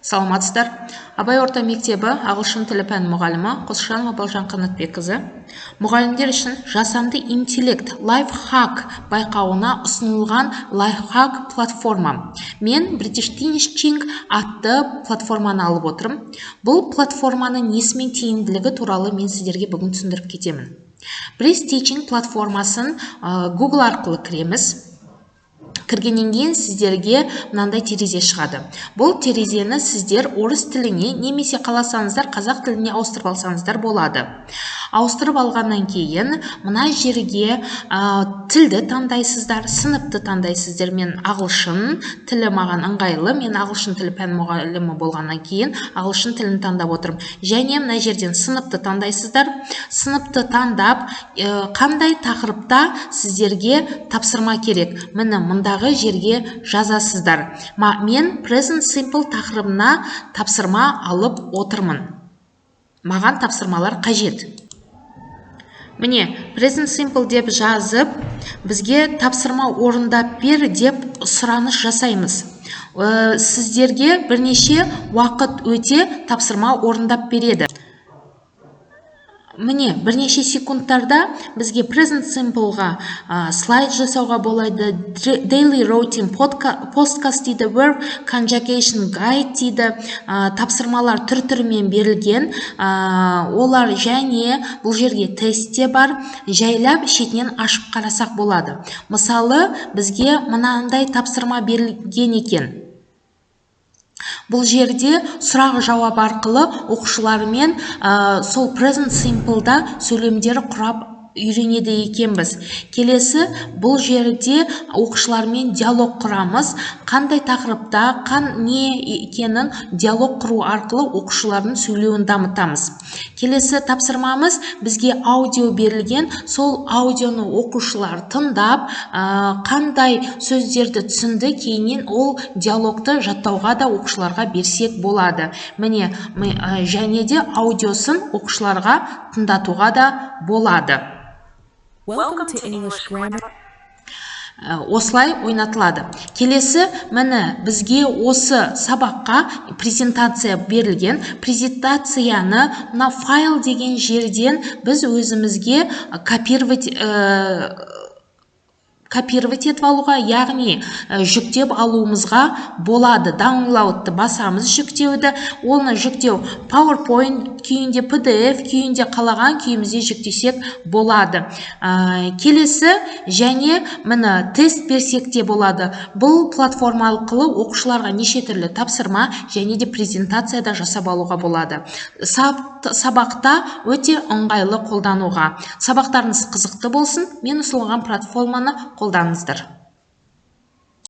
Саламатсыздар. Абай орта мектебі ағылшын тілі пәні мұғалімі Қосышанова Балжан Қанатбекқызы мұғалімдер үшін жасанды интеллект лайфхак байқауына ұсынылған лайфхак платформа. Мен British Teaching атты платформаны алып отырмын. Бұл платформаның несімен тиімділігі туралы мен сіздерге бүгін түсіндіріп кетемін. British Teaching платформасын Google арқылы кіреміз. Кіргеннен кейін сіздерге мынандай терезе шығады. Бұл терезені сіздер орыс тіліне немесе қаласаңыздар қазақ тіліне ауыстырып алсаңыздар болады. Ауыстырып алғаннан кейін мына жерге тілді таңдайсыздар, сыныпты таңдайсыздар. Мен ағылшын тілі маған ыңғайлы, мен ағылшын тілі пән мұғалімі болғаннан кейін ағылшын тілін таңдап отырмын. Және мына жерден сыныпты таңдайсыздар. Сыныпты таңдап, қандай тақырыпта сіздерге тапсырма керек? Міне мұндағы жерге жазасыздар. Мен Present Simple тақырыбына тапсырма алып отырмын. Маған тапсырмалар қажет. Міне, Present Simple деп жазып, бізге тапсырма орындап бер деп сұраныс жасаймыз. Сіздерге бірнеше уақыт өте тапсырма орындап береді. Міне, бірнеше секундтарда бізге Present Simpleға слайд жасауға болады, Daily Routine Podcast дейді, Verb Conjugation Guide дейді, тапсырмалар түр-түрімен берілген, олар және бұл жерге тестте бар, жайлап шетінен ашып қарасақ болады. Мысалы, бізге мынандай тапсырма берілген екен. Бұл жерде сұрақ жауап арқылы оқушылармен сол Present Simple'да сөйлемдер құрап үйренеді екенбіз. Келесі, бұл жерде оқушылармен диалог құрамыз. Қандай тақырыпта, не екенін диалог құру арқылы оқушылардың сөйлеуін дамытамыз. Келесі тапсырмамыз, бізге аудио берілген, сол аудионы оқушылар тыңдап, қандай сөздерді түсінді, кейіннен ол диалогты жаттауға да оқушыларға берсек болады. Міне, және де аудиосын оқушыларға тыңдатуға да болады. Осылай ойнатылады. Келесі, міне бізге осы сабаққа презентация берілген. Презентацияны мына файл деген жерден біз өзімізге копировать етіп алуға, яғни жүктеп алуымызға болады. Downloadты басамыз жүктеуді, оны жүктеу PowerPoint күйінде, PDF күйінде қалаған күйімізде жүктесек болады. Келесі, және міне тест берсек те болады. Бұл платформа арқылы оқушыларға неше түрлі тапсырма және де презентацияда жасап алуға болады. Сабақта өте ыңғайлы қолдануға. Сабақтарыңыз қызықты болсын, мен ұсынылған платформаны қолданыңыздар.